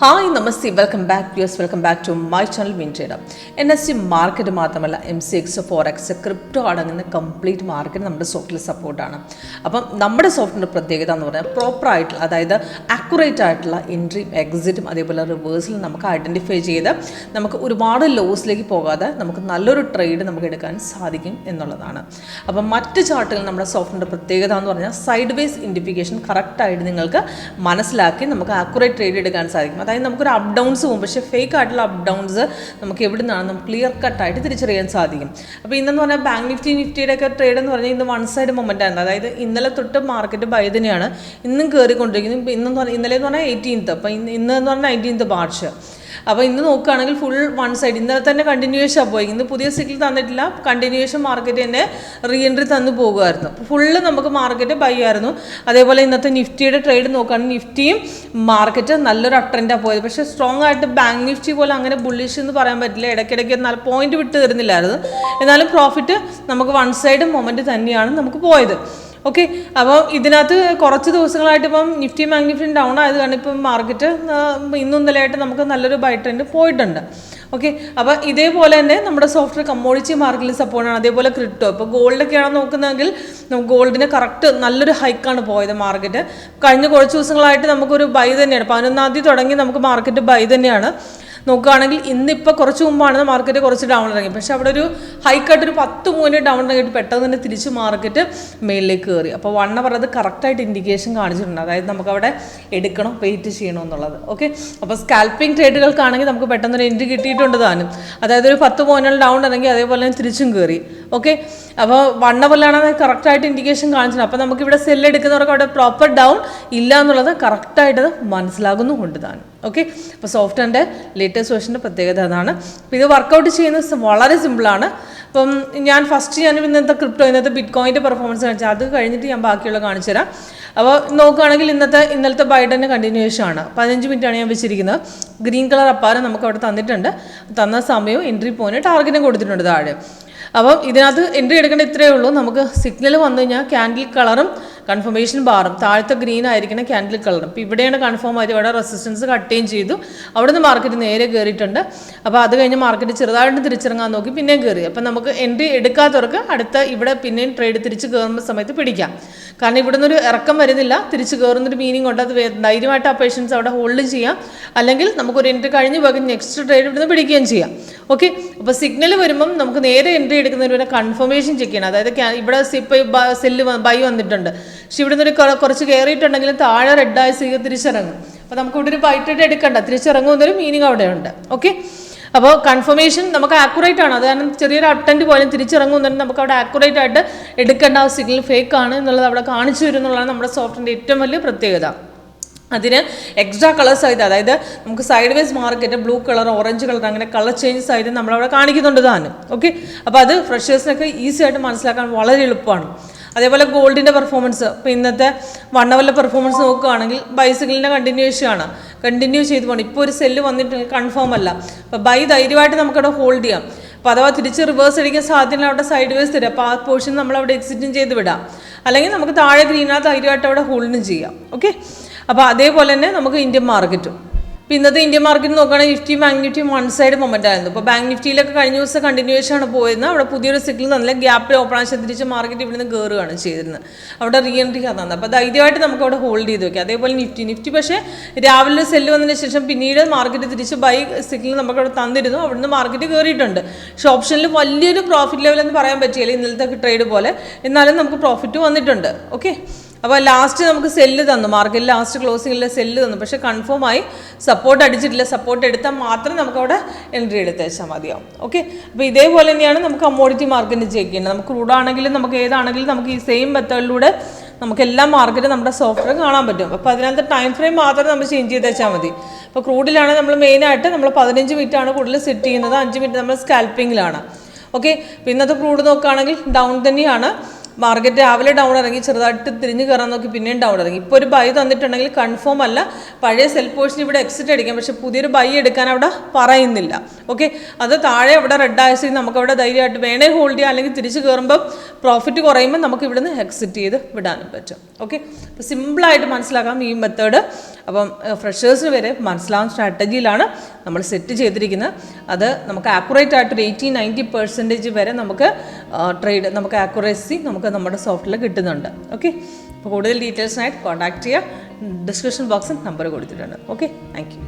Hi namaste, welcome back to my channel Wintrader. NSE market മാത്രമല്ല, MCX, Forex, crypto അടങ്ങുന്ന complete market നമ്മുടെ software സപ്പോർട്ടാണ്. അപ്പം നമ്മുടെ സോഫ്റ്റ്വെയർ പ്രത്യേകത എന്ന് പറഞ്ഞാൽ പ്രോപ്പറായിട്ടുള്ള, അതായത് ആക്യുറേറ്റ് ആയിട്ടുള്ള എൻട്രിയും എക്സിറ്റും അതേപോലെ റിവേഴ്സലും നമുക്ക് ഐഡൻറ്റിഫൈ ചെയ്ത് നമുക്ക് ഒരുപാട് ലോസിലേക്ക് പോകാതെ നമുക്ക് നല്ലൊരു ട്രേഡ് നമുക്ക് എടുക്കാൻ സാധിക്കും എന്നുള്ളതാണ്. അപ്പം മറ്റ് ചാർട്ടുകൾ നമ്മുടെ സോഫ്റ്റ്വെയറിൻ്റെ പ്രത്യേകത എന്ന് പറഞ്ഞാൽ സൈഡ് വേസ് ഇൻഡിക്കേഷൻ കറക്റ്റായിട്ട് നിങ്ങൾക്ക് മനസ്സിലാക്കി നമുക്ക് ആക്യുറേറ്റ് ട്രേഡ് എടുക്കാൻ സാധിക്കും. അതായത് നമുക്കൊരു അപ്പ് ഡൗൺസ് പോകും, പക്ഷേ ഫേക്ക് ആയിട്ടുള്ള അപ്പ് ഡൗൺസ് നമുക്ക് എവിടെ നിന്നാണ് നമുക്ക് ക്ലിയർ കട്ടായിട്ട് തിരിച്ചറിയാൻ സാധിക്കും. അപ്പോൾ ഇന്നെന്ന് പറഞ്ഞാൽ ബാങ്ക് നിഫ്റ്റിയുടെ ഒക്കെ ട്രേഡ് എന്ന് പറഞ്ഞാൽ ഇന്ന് വൺ സൈഡ് മൊമെൻ്റ് ആയിരുന്നു. അതായത് ഇന്നലെ തൊട്ട് മാർക്കറ്റ് ബൈ തന്നെയാണ് ഇന്നും കയറിക്കൊണ്ടിരിക്കുന്നത്. ഇപ്പോൾ ഇന്നലെ എന്ന് പറഞ്ഞാൽ 18th, അപ്പോൾ ഇന്ന് എന്ന് പറഞ്ഞാൽ 19th മാർച്ച്. അപ്പോൾ ഇന്ന് നോക്കുകയാണെങ്കിൽ ഫുൾ വൺ സൈഡ് ഇന്നലെ തന്നെ കണ്ടിന്യൂവേഷൻ പോയി. ഇന്ന് പുതിയ സിഗ്നൽ തന്നിട്ടില്ല, കണ്ടിന്യൂവേഷൻ മാർക്കറ്റ് തന്നെ റീ എൻട്രി തന്നു പോകുമായിരുന്നു. അപ്പോൾ ഫുള്ള് നമുക്ക് മാർക്കറ്റ് ബൈ ആയിരുന്നു. അതേപോലെ ഇന്നത്തെ നിഫ്റ്റിയുടെ ട്രേഡ് നോക്കുകയാണെങ്കിൽ നിഫ്റ്റിയും മാർക്കറ്റ് നല്ലൊരു അപ്ട്രെൻഡാണ് പോയത്. പക്ഷേ സ്ട്രോങ് ആയിട്ട് ബാങ്ക് നിഫ്റ്റി പോലെ അങ്ങനെ ബുള്ളിഷ് എന്ന് പറയാൻ പറ്റില്ല. ഇടയ്ക്കിടയ്ക്ക് നല്ല പോയിന്റ് വിട്ട് തരുന്നില്ലായിരുന്നു. എന്നാലും പ്രോഫിറ്റ് നമുക്ക് വൺ സൈഡ് മൊമെൻറ്റ് തന്നെയാണ് നമുക്ക് പോയത്. ഓക്കെ, അപ്പോൾ ഇതിനകത്ത് കുറച്ച് ദിവസങ്ങളായിട്ട് ഇപ്പം നിഫ്റ്റി ബാങ്ക് നിഫ്റ്റി ഡൗൺ ആയത് കാരണം ഇപ്പം മാർക്കറ്റ് ഇന്നും ഇന്നലെയായിട്ട് നമുക്ക് നല്ലൊരു ബൈ ട്രെൻഡ് പോയിട്ടുണ്ട്. ഓക്കെ, അപ്പോൾ ഇതേപോലെ തന്നെ നമ്മുടെ സോഫ്റ്റ്വെയർ കമ്മോഡിറ്റി മാർക്കറ്റിൽ സപ്പോർട്ടാണ്. അതേപോലെ ക്രിപ്റ്റോ, ഇപ്പോൾ ഗോൾഡൊക്കെയാണ് നോക്കുന്നതെങ്കിൽ നമുക്ക് ഗോൾഡിന് കറക്റ്റ് നല്ലൊരു ഹൈക്കാണ് പോയത് മാർക്കറ്റ്. കഴിഞ്ഞ കുറച്ച് ദിവസങ്ങളായിട്ട് നമുക്കൊരു ബൈ തന്നെയാണ്. 11ാം തീയതി തുടങ്ങി നമുക്ക് മാർക്കറ്റ് ബൈ തന്നെയാണ്. നോക്കുകയാണെങ്കിൽ ഇന്നിപ്പോൾ കുറച്ച് മുമ്പാണ് മാർക്കറ്റ് കുറച്ച് ഡൗൺ ഇറങ്ങി. പക്ഷേ അവിടെ ഒരു ഹൈക്കായിട്ടൊരു 10 പോയിന്റ് ഡൗൺ ഇറങ്ങിയിട്ട് പെട്ടെന്ന് തന്നെ തിരിച്ച് മാർക്കറ്റ് മേലിലേക്ക് കയറി. അപ്പോൾ 1 അവർ അത് കറക്റ്റായിട്ട് ഇൻഡിക്കേഷൻ കാണിച്ചിട്ടുണ്ട്. അതായത് നമുക്കവിടെ എടുക്കണം, വെയിറ്റ് ചെയ്യണം എന്നുള്ളത്. ഓക്കെ, അപ്പോൾ സ്കാൽപ്പിംഗ് ട്രേഡുകൾക്കാണെങ്കിൽ നമുക്ക് പെട്ടെന്നൊരു എൻട്രി കിട്ടിയിട്ടുണ്ട് താനും. അതായത് ഒരു 10 പോയിന്റുകൾ ഡൗൺ ഇറങ്ങി, അതേപോലെ തന്നെ തിരിച്ചും കയറി. ഓക്കെ, അപ്പോൾ 1 അവറിലാണ് കറക്റ്റായിട്ട് ഇൻഡിക്കേഷൻ കാണിച്ചത്. അപ്പോൾ നമുക്കിവിടെ സെല്ല് എടുക്കുന്നവർക്ക് അവിടെ പ്രോപ്പർ ഡൗൺ ഇല്ല എന്നുള്ളത് കറക്റ്റായിട്ട് മനസ്സിലാകുന്നുമുണ്ട് താനും. ഓക്കെ, അപ്പോൾ സോഫ്റ്റ്വെയറിൻ്റെ ലേറ്റസ്റ്റ് വേർഷൻ്റെ പ്രത്യേകത അതാണ്. അപ്പോൾ ഇത് വർക്കൗട്ട് ചെയ്യുന്നത് വളരെ സിമ്പിളാണ്. അപ്പം ഞാൻ ഇന്നത്തെ ക്രിപ്റ്റോ, ഇന്നത്തെ ബിറ്റ് കോയിൻ്റെ പെർഫോമൻസ് കാണിച്ചാൽ അത് കഴിഞ്ഞിട്ട് ഞാൻ ബാക്കിയുള്ള കാണിച്ചു തരാം. അപ്പോൾ നോക്കുകയാണെങ്കിൽ ഇന്നലത്തെ ബൈഡൻ്റെ കണ്ടിന്യൂവേഷൻ ആണ്. 15 മിനിറ്റാണ് ഞാൻ വെച്ചിരിക്കുന്നത്. ഗ്രീൻ കളർ അപ്പാരം നമുക്ക് അവിടെ തന്നിട്ടുണ്ട്. തന്ന സമയവും എൻട്രി പോയിന്റ് ടാർഗറ്റും കൊടുത്തിട്ടുണ്ട് താഴെ. അപ്പോൾ ഇതിനകത്ത് എൻട്രി എടുക്കേണ്ട ഇത്രയേ ഉള്ളൂ. നമുക്ക് സിഗ്നൽ വന്നു കഴിഞ്ഞാൽ ക്യാൻഡിൽ കളറും കൺഫർമേഷൻ ബാറും താഴത്തെ ഗ്രീൻ ആയിരിക്കണം ക്യാൻഡിൽ കളറും. ഇപ്പോൾ ഇവിടെയാണ് കൺഫേം ആയിട്ട് ഇവിടെ റെസിസ്റ്റൻസ് കട്ടുകയും ചെയ്തു. അവിടെ നിന്ന് മാർക്കറ്റ് നേരെ കയറിയിട്ടുണ്ട്. അപ്പോൾ അത് കഴിഞ്ഞ് മാർക്കറ്റ് ചെറുതായിട്ട് തിരിച്ചിറങ്ങാൻ നോക്കി, പിന്നെയും കയറി. അപ്പം നമുക്ക് എൻട്രി എടുക്കാത്തവർക്ക് അടുത്ത ഇവിടെ പിന്നെയും ട്രേഡ് തിരിച്ച് കയറുന്ന സമയത്ത് പിടിക്കാം. കാരണം ഇവിടെ നിന്നൊരു ഇറക്കം വരുന്നില്ല, തിരിച്ച് കയറുന്നൊരു മീനിങ് ഉണ്ട്. അത് ധൈര്യമായിട്ട് ആ പേഷ്യൻസ് അവിടെ ഹോൾഡ് ചെയ്യാം. അല്ലെങ്കിൽ നമുക്കൊരു എൻട്രി കഴിഞ്ഞ് പോയി നെക്സ്റ്റ് ട്രേഡ് ഇവിടുന്ന് പിടിക്കുകയും ചെയ്യാം. ഓക്കെ, അപ്പോൾ സിഗ്നൽ വരുമ്പം നമുക്ക് നേരെ എൻട്രി എടുക്കുന്നതിന് പിന്നെ കൺഫർമേഷൻ ചെക്ക് ചെയ്യണം. അതായത് ഇവിടെ സെല്ല് ബൈ വന്നിട്ടുണ്ട്, പക്ഷെ ഇവിടെ നിന്നൊരു കുറച്ച് കയറിയിട്ടുണ്ടെങ്കിലും താഴെ റെഡായി തിരിച്ചിറങ്ങും. അപ്പോൾ നമുക്ക് ഇവിടെ ഒരു ബൈറ്റായിട്ട് എടുക്കണ്ട, തിരിച്ചിറങ്ങുന്നൊരു മീനിങ് അവിടെ ഉണ്ട്. ഓക്കെ, അപ്പോൾ കൺഫർമേഷൻ നമുക്ക് ആക്യുറേറ്റ് ആണ്. അത് കാരണം ചെറിയൊരു അറ്റൻഡ് പോലും തിരിച്ചിറങ്ങുന്നതിന് നമുക്ക് അവിടെ ആക്യുറേറ്റ് ആയിട്ട് എടുക്കേണ്ട ആ സിഗ്നൽ ഫേക്ക് ആണ് എന്നുള്ളത് അവിടെ കാണിച്ചു വരും എന്നുള്ളതാണ് നമ്മുടെ സോഫ്റ്റ്വെയറിൻ്റെ ഏറ്റവും വലിയ പ്രത്യേകത. അതിന് എക്സ്ട്രാ കളേഴ്സ് ആയിട്ട്, അതായത് നമുക്ക് side vase market blue colour, orange colour, അങ്ങനെ കളർ ചേഞ്ചസ് ആയിട്ട് നമ്മളവിടെ കാണിക്കുന്നുണ്ട് താനും. ഓക്കെ, അപ്പോൾ അത് ഫ്രഷേഴ്സിനൊക്കെ ഈസി ആയിട്ട് മനസ്സിലാക്കാൻ വളരെ എളുപ്പമാണ്. അതേപോലെ ഗോൾഡിൻ്റെ പെർഫോമൻസ്, ഇപ്പോൾ ഇന്നത്തെ 1 അവറിലെ പെർഫോമൻസ് നോക്കുകയാണെങ്കിൽ ബൈസിക്കിളിൻ്റെ കണ്ടിന്യൂ ചെയ്ത് പോകണം. ഇപ്പോൾ ഒരു സെല്ല് വന്നിട്ട് കൺഫേം അല്ല. അപ്പോൾ ബൈ ധൈര്യമായിട്ട് നമുക്കവിടെ ഹോൾഡ് ചെയ്യാം. അപ്പോൾ അഥവാ തിരിച്ച് റിവേഴ്സ് അടിക്കാൻ സാധ്യത അവിടെ സൈഡ് വേസ് തരാം. അപ്പോൾ ആ പോർഷൻ നമ്മളവിടെ എക്സിറ്റും ചെയ്ത് വിടാം. അല്ലെങ്കിൽ നമുക്ക് താഴെ ഗ്രീനകത്ത് ധൈര്യമായിട്ട് അവിടെ ഹോൾഡും ചെയ്യാം. ഓക്കെ, അപ്പോൾ അതേപോലെ തന്നെ നമുക്ക് ഇന്ത്യൻ മാർക്കറ്റും. ഇപ്പോൾ ഇന്നത്തെ ഇന്ത്യൻ മാർക്കറ്റ് നോക്കുകയാണെങ്കിൽ Nifty bank Nifty one side moment ആയിരുന്നു. ഇപ്പോൾ ബാങ്ക് നിഫ്റ്റിയിലൊക്കെ കഴിഞ്ഞ ദിവസം കണ്ടിന്യൂവേഷൻ ആണ് പോയിരുന്നത്. അവിടെ പുതിയൊരു സിഗ്നൽ തന്നില്ല, ഗ്യാപ്പിൽ ഓപ്പൺ ആഴ്ച തിരിച്ച് മാർക്കറ്റ് ഇവിടെ നിന്ന് കയറുകയാണ് ചെയ്തിരുന്നത്. അവിടെ റീ എൻട്രി തന്നത്. അപ്പോൾ ധൈര്യമായിട്ട് നമുക്ക് അവിടെ ഹോൾഡ് ചെയ്ത് വയ്ക്കാം. അതേപോലെ നിഫ്റ്റി പക്ഷേ രാവിലെ സെല്ല് വന്നതിന് ശേഷം പിന്നീട് മാർക്കറ്റ് തിരിച്ച് ബൈ സിഗ്നൽ നമുക്ക് അവിടെ തന്നിരുന്നു. അവിടുന്ന് മാർക്കറ്റ് കയറിയിട്ടുണ്ട്. പക്ഷേ ഓപ്ഷനിൽ വലിയൊരു പ്രോഫിറ്റ് ലെവൽ എന്ന് പറയാൻ പറ്റിയില്ല ഇന്നലത്തെ ട്രേഡ് പോലെ. എന്നാലും നമുക്ക് പ്രോഫിറ്റ് വന്നിട്ടുണ്ട്. ഓക്കെ, അപ്പോൾ ലാസ്റ്റ് നമുക്ക് സെല്ല് തന്നു, മാർക്കറ്റിൽ ലാസ്റ്റ് ക്ലോസിങ്ങിലെ സെല്ല് തന്നു. പക്ഷേ കൺഫേമായി സപ്പോർട്ട് അടിച്ചിട്ടില്ല. സപ്പോർട്ട് എടുത്താൽ മാത്രം നമുക്കവിടെ എൻട്രി എടുത്ത് വെച്ചാൽ മതിയാവും. ഓക്കെ, അപ്പോൾ ഇതേപോലെ തന്നെയാണ് നമുക്ക് കമ്മോഡിറ്റി മാർക്കറ്റ് ചെക്ക് ചെയ്യേണ്ടത്. നമുക്ക് ക്രൂഡാണെങ്കിലും നമുക്ക് ഏതാണെങ്കിലും നമുക്ക് ഈ സെയിം മെത്തേഡിലൂടെ നമുക്ക് എല്ലാ മാർക്കറ്റും നമ്മുടെ സോഫ്റ്റ്വെയർ കാണാൻ പറ്റും. അപ്പോൾ അതിനകത്ത് ടൈം ഫ്രെയിം മാത്രം നമ്മൾ ചേഞ്ച് ചെയ്ത് വെച്ചാൽ മതി. ഇപ്പോൾ ക്രൂഡിലാണ് നമ്മൾ മെയിനായിട്ട് നമ്മൾ 15 മിനിറ്റാണ് കൂടുതൽ സെറ്റ് ചെയ്യുന്നത്. 5 മിനിറ്റ് നമ്മൾ സ്കാൽപ്പിങ്ങിലാണ്. ഓക്കെ, അപ്പോൾ ഇന്നത്തെ ക്രൂഡ് നോക്കുകയാണെങ്കിൽ ഡൗൺ തന്നെയാണ്. മാർക്കറ്റ് രാവിലെ ഡൗൺ ഇറങ്ങി, ചെറുതായിട്ട് തിരിഞ്ഞ് കയറാൻ നോക്കി, പിന്നെയും ഡൗൺ ഇറങ്ങി. ഇപ്പോൾ ഒരു ബൈ തന്നിട്ടുണ്ടെങ്കിൽ കൺഫേം അല്ല, പഴയ സെൽ പോർഷൻ ഇവിടെ എക്സിറ്റ് അടിക്കാം. പക്ഷേ പുതിയൊരു ബൈ എടുക്കാൻ അവിടെ പറയുന്നില്ല. ഓക്കെ, അത് താഴെ അവിടെ റെഡ് ആയ സ്ഥിതി നമുക്കവിടെ ധൈര്യമായിട്ട് വേണേ ഹോൾഡ് ചെയ്യാം, അല്ലെങ്കിൽ തിരിച്ച് കയറുമ്പം പ്രോഫിറ്റ് കുറയുമ്പോൾ നമുക്ക് ഇവിടുന്ന് എക്സിറ്റ് ചെയ്ത് വിടാനും പറ്റും. ഓക്കെ, അപ്പോൾ സിമ്പിളായിട്ട് മനസ്സിലാക്കാം ഈ മെത്തേഡ്. അപ്പം ഫ്രഷേഴ്സിന് വരെ മനസ്സിലാവുന്ന സ്ട്രാറ്റജിയിലാണ് നമ്മൾ സെറ്റ് ചെയ്തിരിക്കുന്നത്. അത് നമുക്ക് ആക്യുറേറ്റ് ആയിട്ടൊരു 80-90% വരെ നമുക്ക് നമുക്ക് ആക്യുറസി നമുക്ക് നമ്മുടെ സോഫ്റ്റ്വെയറിൽ കിട്ടുന്നുണ്ട്. ഓക്കെ, അപ്പോൾ കൂടുതൽ ഡീറ്റെയിൽസിനായിട്ട് കോൺടാക്ട് ചെയ്യുക. ഡിസ്ക്രിപ്ഷൻ ബോക്സിൽ നമ്പർ കൊടുത്തിട്ടുണ്ട്. Okay, thank you.